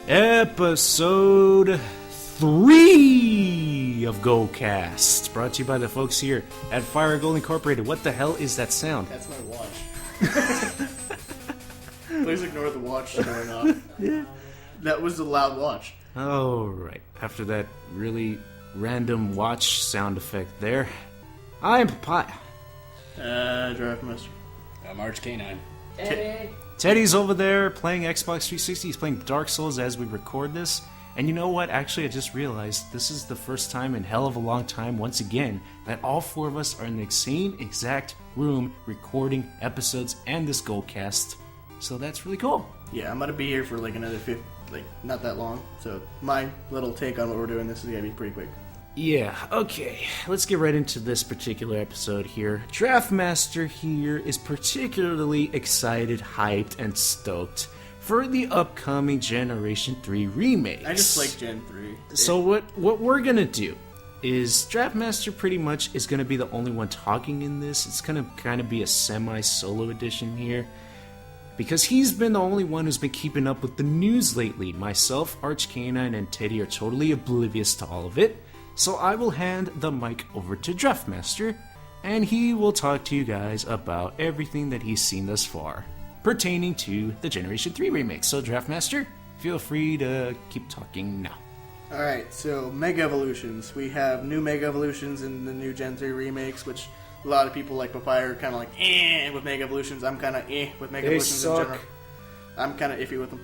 Episode 3 of GoldCast, brought to you by the folks here at FireGold Incorporated. What the hell is that sound? That's my watch. Please ignore the watch going off. Yeah. That was a loud watch. Oh, right. After that really random watch sound effect there, I'm Papaya. Draft Master. March K9. Teddy's over there playing Xbox 360. He's playing Dark Souls as we record this. And you know what? Actually, I just realized this is the first time in hell of a long time, once again, that all four of us are in the same exact room recording episodes and this GoldCast. So that's really cool. Yeah, I'm gonna be here for like another not that long. So my little take on what we're doing, this is gonna be pretty quick. Yeah, okay. Let's get right into this particular episode here. Draftmaster here is particularly excited, hyped, and stoked for the upcoming Generation 3 remakes. I just like Gen 3. So what we're gonna do is Draftmaster pretty much is gonna be the only one talking in this. It's gonna kind of be a semi-solo edition here, because he's been the only one who's been keeping up with the news lately. Myself, Arch K9, and Teddy are totally oblivious to all of it. So I will hand the mic over to Draftmaster, and he will talk to you guys about everything that he's seen thus far pertaining to the Generation 3 remake. So Draftmaster, feel free to keep talking now. Alright, so Mega Evolutions. We have new Mega Evolutions in the new Gen 3 remakes, which a lot of people like Sapphire are kind of like with Mega Evolutions. I'm kind of with Mega Evolutions in general. I'm kind of iffy with them.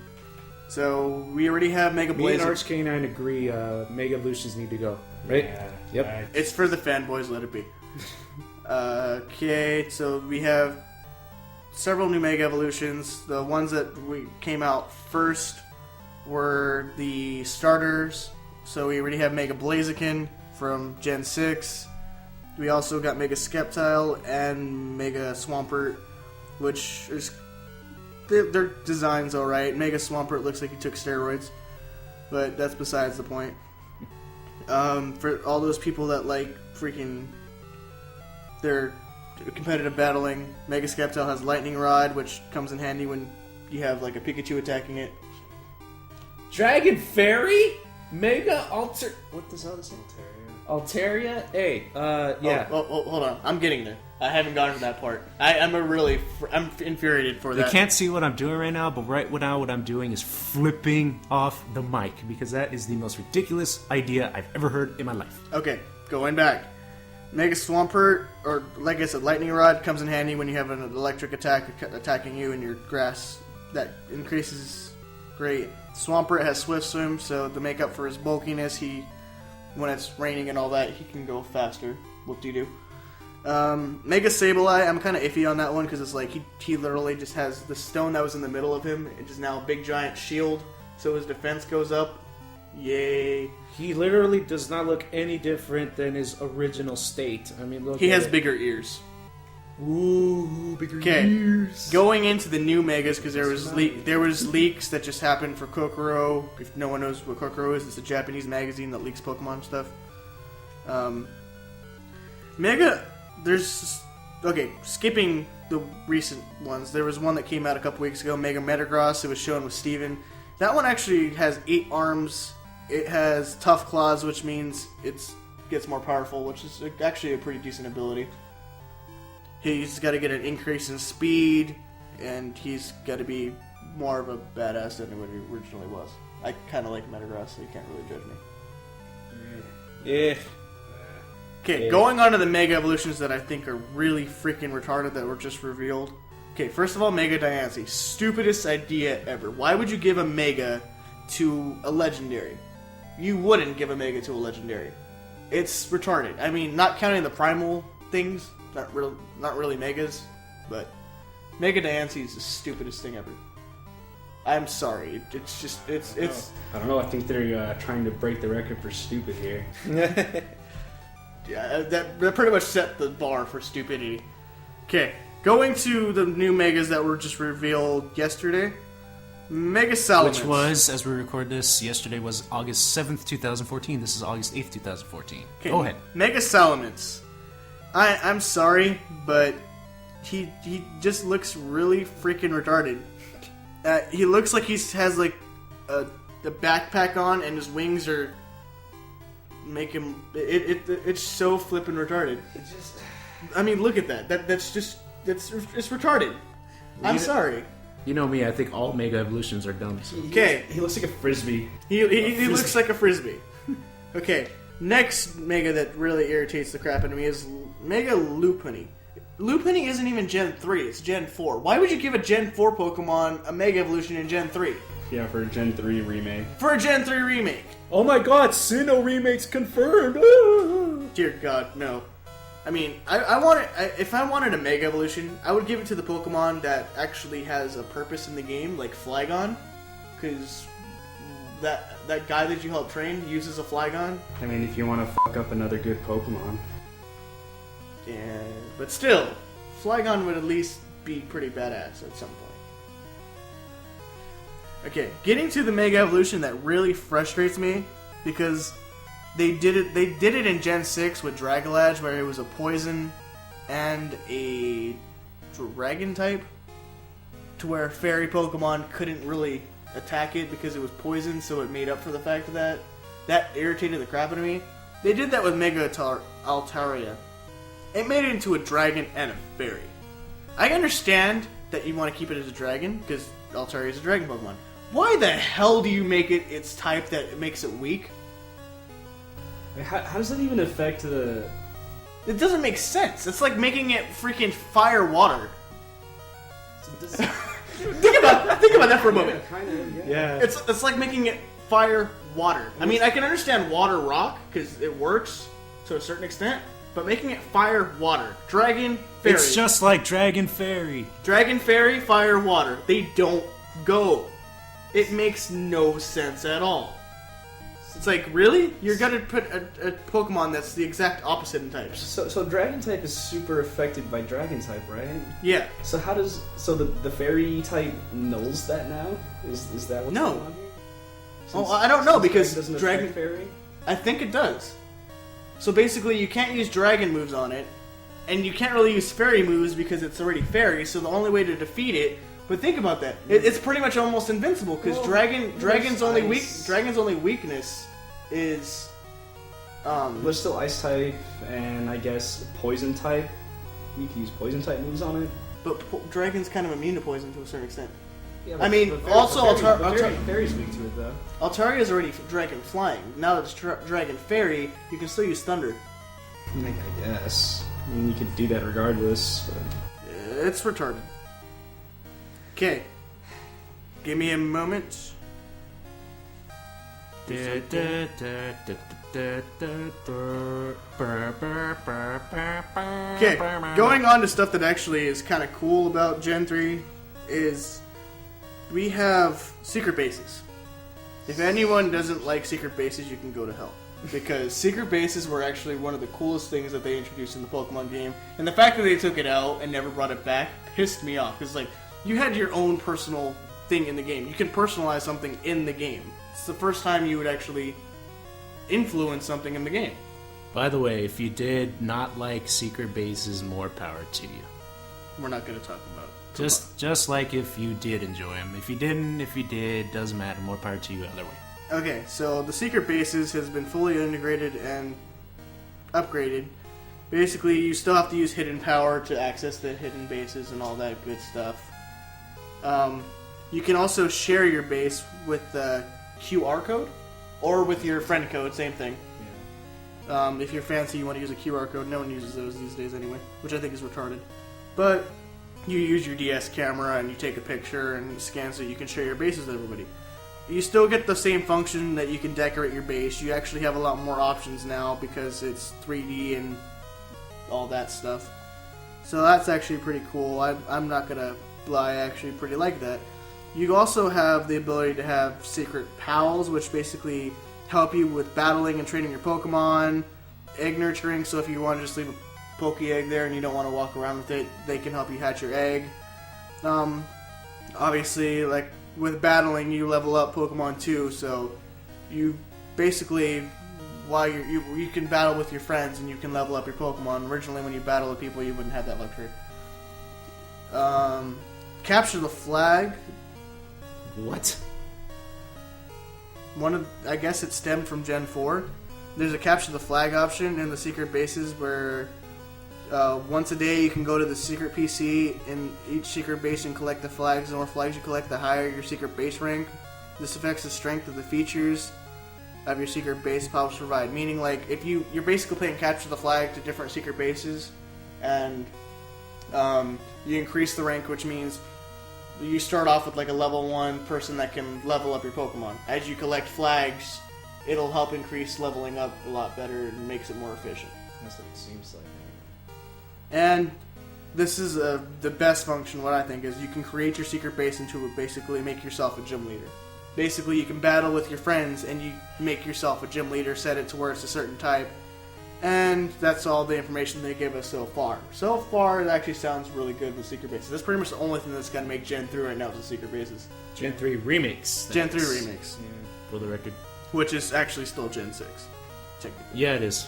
So we already have Mega Blaze. Me and Arch K9 agree Mega Evolutions need to go, right? Yeah, yep. right. It's for the fanboys, let it be. Okay, so we have several new Mega Evolutions. The ones that we came out first were the starters. So we already have Mega Blaziken from Gen 6. We also got Mega Skeptile and Mega Swampert, which is their design's alright. Mega Swampert looks like he took steroids, but that's besides the point. For all those people that like freaking their competitive battling, Mega Skeptile has Lightning Rod, which comes in handy when you have like a Pikachu attacking it. Dragon Fairy? Mega Alter... What the hell is it? Altaria? Hey, yeah. Oh, hold on. I'm getting there. I haven't gotten to that part. I'm infuriated for that. You can't see what I'm doing right now, but right now what I'm doing is flipping off the mic, because that is the most ridiculous idea I've ever heard in my life. Okay, going back. Mega Swampert, or like I said, Lightning Rod comes in handy when you have an electric attack attacking you in your grass. That increases great. Swampert has Swift Swim, so to make up for his bulkiness, when it's raining and all that, he can go faster. Whoop-de-doo. Mega Sableye, I'm kind of iffy on that one, because it's like he literally just has the stone that was in the middle of him, which is now a big giant shield, so his defense goes up. Yay. He literally does not look any different than his original state. I mean, look. He has bigger ears. Ooh, bigger Okay, ears. going into the new Megas, because there was leaks that just happened for Kokoro. If no one knows what Kokoro is, it's a Japanese magazine that leaks Pokemon stuff. Mega, skipping the recent ones, there was one that came out a couple weeks ago, Mega Metagross. It was shown with Steven. That one actually has 8 arms. It has Tough Claws, which means it gets more powerful, which is actually a pretty decent ability. He's got to get an increase in speed, and he's got to be more of a badass than what he originally was. I kind of like Metagross, so you can't really judge me. Yeah. Okay, going on to the Mega Evolutions that I think are really freaking retarded that were just revealed. Okay, first of all, Mega Diancie. Stupidest idea ever. Why would you give a Mega to a Legendary? You wouldn't give a Mega to a Legendary. It's retarded. I mean, not counting the Primal things, not really Megas, but Mega Diancie is the stupidest thing ever. I'm sorry. It's just, it's... I don't know. I think they're trying to break the record for stupid here. Yeah, that pretty much set the bar for stupidity. Okay, going to the new Megas that were just revealed yesterday. Mega Salamence. Which was, as we record this, yesterday was August 7th, 2014. This is August 8th, 2014. Okay, Go ahead. Mega Salamence. I'm sorry, but he just looks really freaking retarded. He looks like he has like a backpack on, and his wings are make him. It's so flippin' retarded. I mean, look at that. It's retarded. I'm sorry. You know me, I think all Mega Evolutions are dumb. So. Okay. He looks like a frisbee. He looks like a frisbee. Okay, next Mega that really irritates the crap out of me is Mega Lopunny. Lopunny isn't even Gen 3, it's Gen 4. Why would you give a Gen 4 Pokemon a Mega Evolution in Gen 3? Yeah, for a Gen 3 remake. For a Gen 3 remake. Oh my god, Sinnoh remakes confirmed! Dear God, no. I mean, I want it. If I wanted a Mega Evolution, I would give it to the Pokemon that actually has a purpose in the game, like Flygon, because that guy that you help train uses a Flygon. I mean, if you want to fuck up another good Pokemon. Yeah, but still, Flygon would at least be pretty badass at some point. Okay, getting to the Mega Evolution that really frustrates me because. They did it in Gen 6 with Dragalage, where it was a poison and a dragon type, to where fairy Pokemon couldn't really attack it because it was poison, so it made up for the fact of that. That irritated the crap out of me. They did that with Mega Altaria. It made it into a dragon and a fairy. I understand that you want to keep it as a dragon, because Altaria is a dragon Pokemon. Why the hell do you make it its type that makes it weak? How does that even affect the... It doesn't make sense. It's like making it freaking fire water. Think about that for a moment. Yeah. It's like making it fire water. I mean, I can understand water rock because it works to a certain extent, but making it fire water, dragon fairy. It's just like Dragon Fairy. Dragon fairy, fire water. They don't go. It makes no sense at all. It's like, really? You're gonna put a Pokemon that's the exact opposite in types. So Dragon type is super affected by Dragon type, right? Yeah. So how does... So the Fairy type knows that now? Is that what's No. going on here? Oh, I don't know, because doesn't Dragon... affect Fairy? I think it does. So basically, you can't use Dragon moves on it, and you can't really use Fairy moves because it's already Fairy, so the only way to defeat it... But think about that. It's pretty much almost invincible, because Dragon's only weakness is... There's still Ice type, and I guess Poison type. You can use Poison type moves on it. But Dragon's kind of immune to poison to a certain extent. Yeah, I mean, also Fairy's weak to it, though. Altaria is already Dragon Flying. Now that it's Dragon Fairy, you can still use Thunder. I guess. I mean, you could do that regardless, but... It's retarded. Okay. Give me a moment. Okay, going on to stuff that actually is kind of cool about Gen 3 is we have secret bases. If anyone doesn't like secret bases, you can go to hell. Because secret bases were actually one of the coolest things that they introduced in the Pokemon game. And the fact that they took it out and never brought it back pissed me off. Because, like, you had your own personal thing in the game. You can personalize something in the game. It's the first time you would actually influence something in the game. By the way, if you did not like secret bases, more power to you. We're not going to talk about it. Just like if you did enjoy them. If you didn't, if you did, doesn't matter. More power to you either way. Okay, so the secret bases has been fully integrated and upgraded. Basically, you still have to use hidden power to access the hidden bases and all that good stuff. You can also share your base with the QR code or with your friend code, same thing. Yeah. If you're fancy, you want to use a QR code. No one uses those these days anyway, which I think is retarded. But you use your DS camera and you take a picture and scan so you can share your bases with everybody. You still get the same function that you can decorate your base. You actually have a lot more options now because it's 3D and all that stuff. So that's actually pretty cool. I'm not going to lie, I actually pretty like that. You also have the ability to have secret pals, which basically help you with battling and training your Pokemon, egg nurturing, so if you want to just leave a Poké-egg there and you don't want to walk around with it, they can help you hatch your egg. Obviously, like with battling, you level up Pokemon too. So you basically, while you can battle with your friends and you can level up your Pokemon. Originally, when you battle with people, you wouldn't have that luxury. Capture the flag. What? I guess it stemmed from Gen 4. There's a capture the flag option in the secret bases where once a day you can go to the secret PC in each secret base and collect the flags. The more flags you collect, the higher your secret base rank. This affects the strength of the features of your secret base powers provide. Meaning, like, if you're basically playing capture the flag to different secret bases, and you increase the rank, which means you start off with like a level 1 person that can level up your Pokemon. As you collect flags, it'll help increase leveling up a lot better and makes it more efficient. That's what it seems like. And this is the best function, what I think, is you can create your secret base into basically make yourself a gym leader. Basically, you can battle with your friends and you make yourself a gym leader, set it to where it's a certain type. And that's all the information they give us so far. So far, it actually sounds really good with secret bases. That's pretty much the only thing that's going to make Gen 3 right now is the secret bases. Gen 3 remakes. Gen 3 remakes. Yeah, for the record. Which is actually still Gen 6. Technically. Yeah, it is.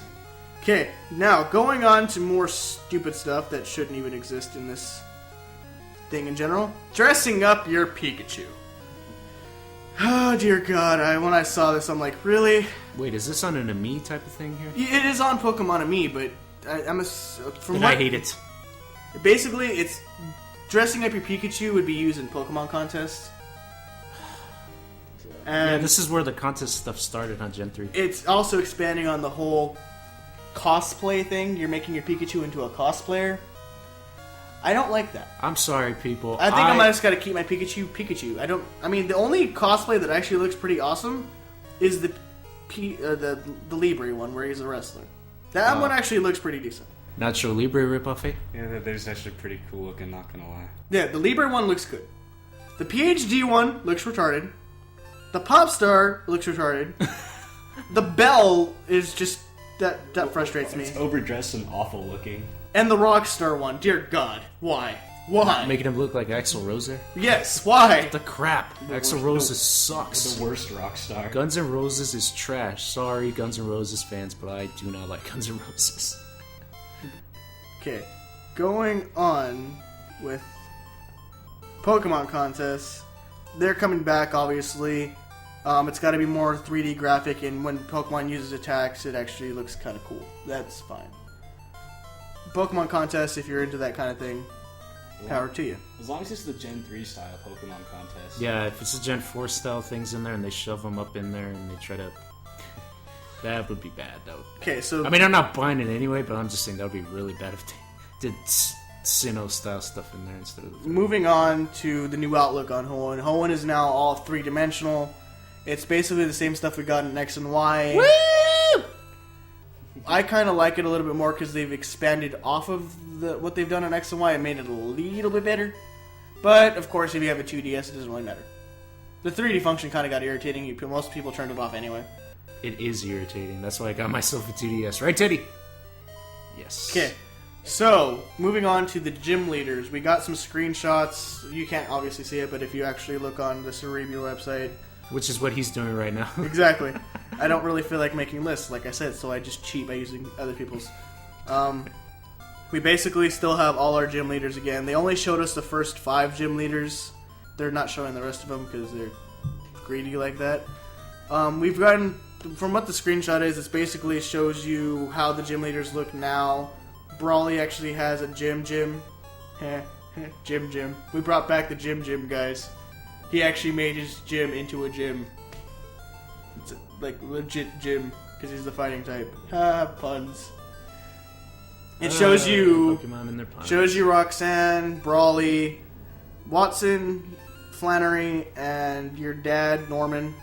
Okay, now going on to more stupid stuff that shouldn't even exist in this thing in general. Dressing up your Pikachu. Oh dear God! When I saw this, I'm like, really? Wait, is this on an Ami type of thing here? It is on Pokemon Ami, but I hate it. Basically, it's dressing up your Pikachu would be used in Pokemon contests. And yeah, this is where the contest stuff started on Gen 3. It's also expanding on the whole cosplay thing. You're making your Pikachu into a cosplayer. I don't like that. I'm sorry, people. I think I just got to keep my Pikachu. I mean, the only cosplay that actually looks pretty awesome is the Libre one, where he's a wrestler. That one actually looks pretty decent. Nacho Libre ripoff, eh? Yeah, there's actually pretty cool looking, not gonna lie. Yeah, the Libre one looks good. The PhD one looks retarded. The Popstar looks retarded. The Bell is just... That frustrates me. It's overdressed and awful looking. And the Rockstar one, dear God, why? Why? Making him look like Axl Rose there? Yes, why? The crap. Axl Rose sucks. The worst rock star. Guns N' Roses is trash. Sorry, Guns N' Roses fans, but I do not like Guns N' Roses. Okay, going on with Pokemon contests. They're coming back, obviously. It's got to be more 3D graphic, and when Pokemon uses attacks, it actually looks kind of cool. That's fine. Pokemon contests, if you're into that kind of thing, power to you. As long as it's the Gen 3 style Pokemon contest. Yeah, if it's the Gen 4 style things in there and they shove them up in there and they try to... That would be bad, though. Okay, so... I mean, I'm not buying it anyway, but I'm just saying that would be really bad if they did Sinnoh style stuff in there instead of the... Moving on to the new outlook on Hoenn. Hoenn is now all 3-dimensional. It's basically the same stuff we got in X and Y. Woo! I kind of like it a little bit more because they've expanded off of what they've done on X and Y and made it a little bit better. But, of course, if you have a 2DS, it doesn't really matter. The 3D function kind of got irritating. Most people turned it off anyway. It is irritating. That's why I got myself a 2DS. Right, Teddy? Yes. Okay. So, moving on to the gym leaders. We got some screenshots. You can't obviously see it, but if you actually look on the Cerebral website... Which is what he's doing right now. Exactly. I don't really feel like making lists, like I said, so I just cheat by using other people's. We basically still have all our gym leaders again. They only showed us the first 5 gym leaders. They're not showing the rest of them because they're greedy like that. We've gotten, from what the screenshot is, it basically shows you how the gym leaders look now. Brawly actually has a gym. Gym. We brought back the gym, guys. He actually made his gym into a gym. It's like legit gym because he's the fighting type. Puns. It shows you Pokemon and their puns. Shows you Roxanne, Brawly, Watson, Flannery, and your dad Norman.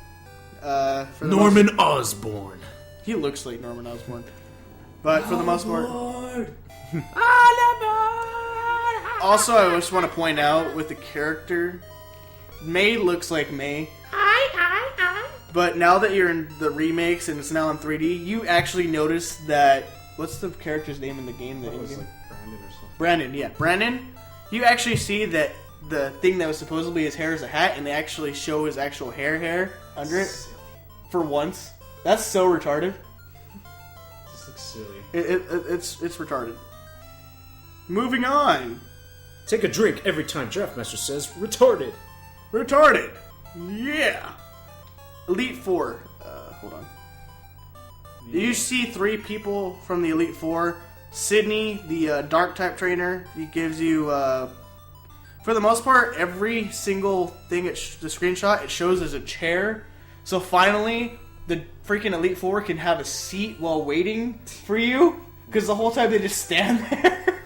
Norman Osborn. He looks like Norman Osborn, but for the most part. Also, I just want to point out with the character. May looks like May. But now that you're in the remakes and it's now in 3D, you actually notice that... What's the character's name in the game? It was like Brandon or something. Brandon, yeah. Brandon, you actually see that the thing that was supposedly his hair is a hat, and they actually show his actual hair under it. Silly. For once. That's so retarded. This looks silly. It's retarded. Moving on. Take a drink every time Draftmaster says retarded. Retarded. Yeah. Elite Four. Hold on. You see 3 people from the Elite Four. Sydney, the dark type trainer. He gives you, for the most part, every single thing the screenshot it shows as a chair. So finally, the freaking Elite Four can have a seat while waiting for you, because the whole time they just stand there.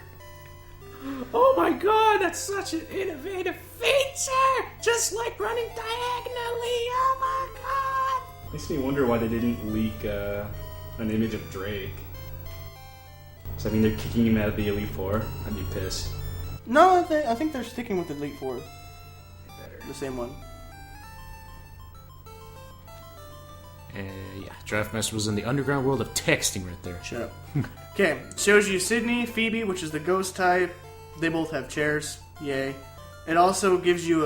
Oh my god, that's such an innovative feature! Just like running diagonally, oh my god! Makes me wonder why they didn't leak an image of Drake. So I mean, they're kicking him out of the Elite Four. I'd be pissed. No, I think they're sticking with the Elite Four. Better. The same one. Yeah, Draftmaster was in the underground world of texting right there. Shut up. Okay, shows you Sydney, Phoebe, which is the ghost type. They both have chairs. Yay. It also gives you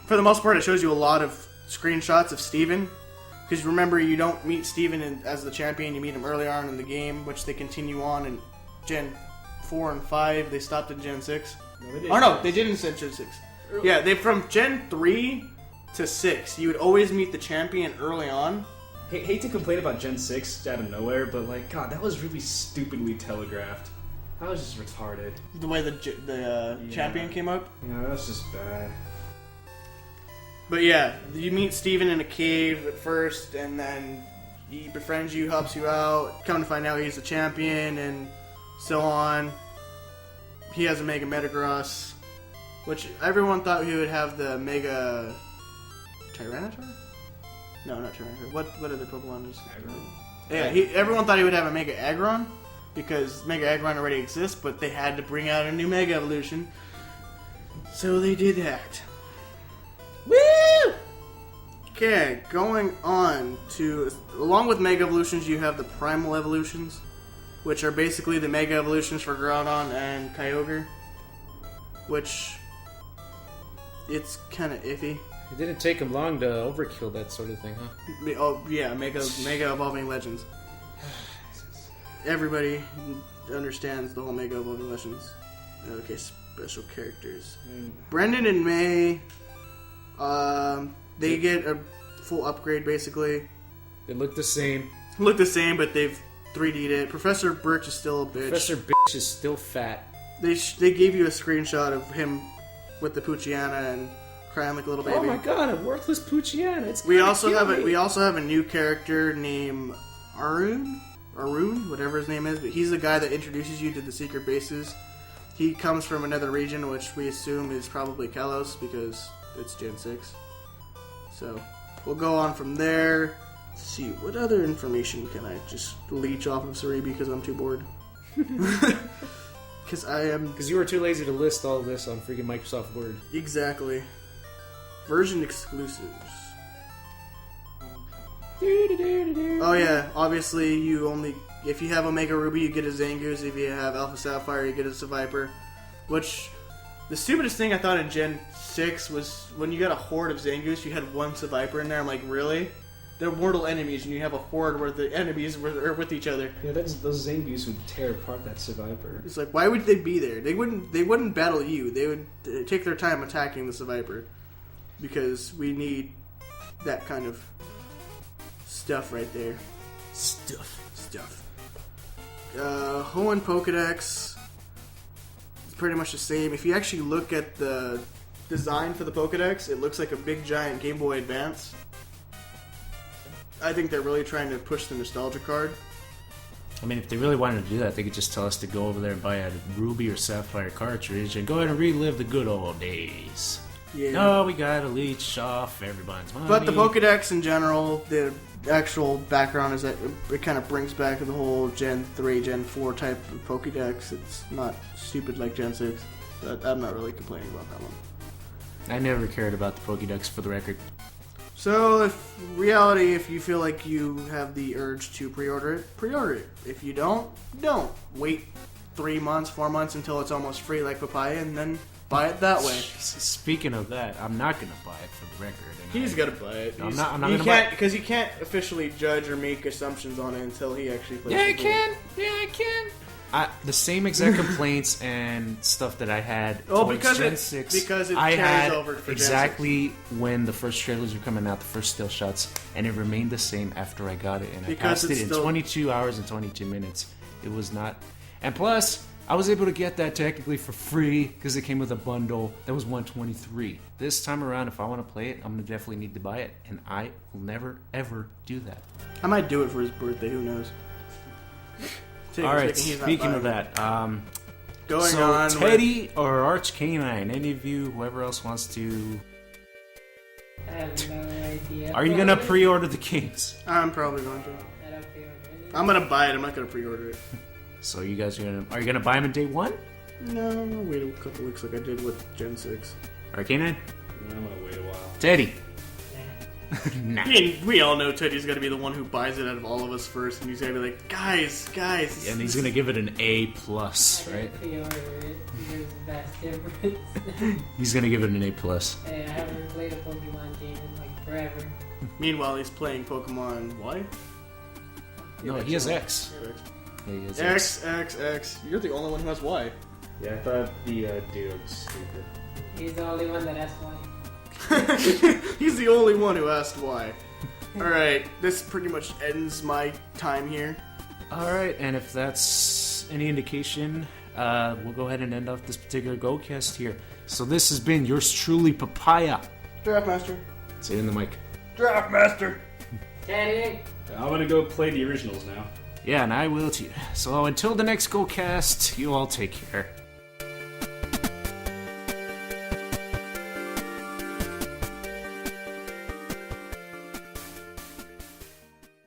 for the most part, it shows you a lot of screenshots of Steven. Because remember, you don't meet Steven as the champion, you meet him early on in the game, which they continue on in Gen 4 and 5. They stopped in Gen 6. No, they didn't. Oh no, they didn't in Gen 6. Yeah, they from Gen 3 to 6, you would always meet the champion early on. Hate to complain about Gen 6 out of nowhere, but like, God, that was really stupidly telegraphed. That was just retarded. The way the champion came up. Yeah, that was just bad. But yeah, you meet Steven in a cave at first, and then he befriends you, helps you out. Come to find out he's the champion, and so on. He has a Mega Metagross, which everyone thought he would have the Mega Tyranitar? No, not Tyranitar. What other Pokemon is? Aggron? Yeah, everyone thought he would have a Mega Aggron, because Mega Aggron already exists, but they had to bring out a new Mega Evolution. So they did that. Woo! Okay, going on to... Along with Mega Evolutions, you have the Primal Evolutions, which are basically the Mega Evolutions for Groudon and Kyogre. Which... It's kind of iffy. It didn't take him long to overkill that sort of thing, huh? Oh, yeah, Mega Evolving Legends. Everybody understands the whole Mega Evolving Legends. Okay, special characters. Brendan and May... they get a full upgrade, basically. They look the same. Look the same, but they've 3D'd it. Professor Birch is still a bitch. Professor Bitch is still fat. They gave you a screenshot of him with the Poochyena and crying like a little baby. Oh my god, a worthless Poochyena. It's We also have a new character named Arun, whatever his name is, but he's the guy that introduces you to the secret bases. He comes from another region, which we assume is probably Kalos, because it's Gen 6. So, we'll go on from there. Let's see, what other information can I just leech off of Cerebi because I'm too bored? Because Because you were too lazy to list all this on freaking Microsoft Word. Exactly. Version exclusives. Oh yeah, obviously if you have Omega Ruby, you get a Zangoose. If you have Alpha Sapphire, you get a Seviper. Which, the stupidest thing I thought in Gen 6 was when you got a horde of Zangoose, you had one Seviper in there. I'm like, really? They're mortal enemies, and you have a horde where the enemies are with each other. Yeah, those Zangoose would tear apart that Survivor. It's like, why would they be there? They wouldn't battle you. They would take their time attacking the Seviper. Because we need that kind of stuff right there. Stuff. Hoenn Pokedex is pretty much the same. If you actually look at the design for the Pokedex, it looks like a big giant Game Boy Advance. I think they're really trying to push the nostalgia card. I mean, if they really wanted to do that, they could just tell us to go over there and buy a Ruby or Sapphire cartridge and go ahead and relive the good old days. Yeah. No, we gotta leech off everyone's money. But the Pokedex in general, the actual background is that it kind of brings back the whole Gen 3, Gen 4 type of Pokedex. It's not stupid like Gen 6. But I'm not really complaining about that one. I never cared about the Pokédex, for the record. So, if you feel like you have the urge to pre-order it. If you don't. Wait 3 months, 4 months until it's almost free like Papaya, and then Buy it that way. Speaking of that, I'm not gonna buy it for the record. And He's gonna buy it. I'm not gonna you buy can't it. because you can't officially judge or make assumptions on it until he actually plays. Yeah, I the game. can. Yeah, I can. The same exact complaints and stuff that I had. Oh, towards because Gen it 6, because it I carries had over for exactly when the first trailers were coming out, the first still shots, and it remained the same after I got it, and I Because passed it it's in still- 22 hours and 22 minutes. It was not, and plus I was able to get that technically for free because it came with a bundle that was $123. This time around, if I want to play it, I'm gonna definitely need to buy it, and I will never ever do that. I might do it for his birthday. Who knows? All right. Speaking of that, going so on. Teddy or Arch Canine, any of you, whoever else wants to, I have no idea. are you gonna pre-order the games? I'm probably going to. I don't pre-order it. I'm gonna buy it. I'm not gonna pre-order it. So you guys are you gonna buy them in day one? No, I'm gonna wait a couple weeks like I did with Gen 6. Arch Canine, I'm gonna wait a while. Teddy. Nah. Nah. We all know Teddy's gonna be the one who buys it out of all of us first, and he's gonna be like, guys. And he's gonna give it an A plus, I right? didn't pre-order it. There's a vast difference. He's gonna give it an A plus. Hey, I haven't played a Pokemon game in like forever. Meanwhile, he's playing Pokemon. Why? No, he has X. Yeah, he has X. X. You're the only one who has Y. Yeah, I thought the dude was stupid. He's the only one that asked why. He's the only one who asked why. Alright, this pretty much ends my time here. All right, and if that's any indication, we'll go ahead and end off this particular GoldCast here. So this has been yours truly, Papaya. Draftmaster. Say it in the mic. Draftmaster! Teddy! I'm gonna go play the originals now. Yeah, and I will too. So until the next GoldCast, you all take care.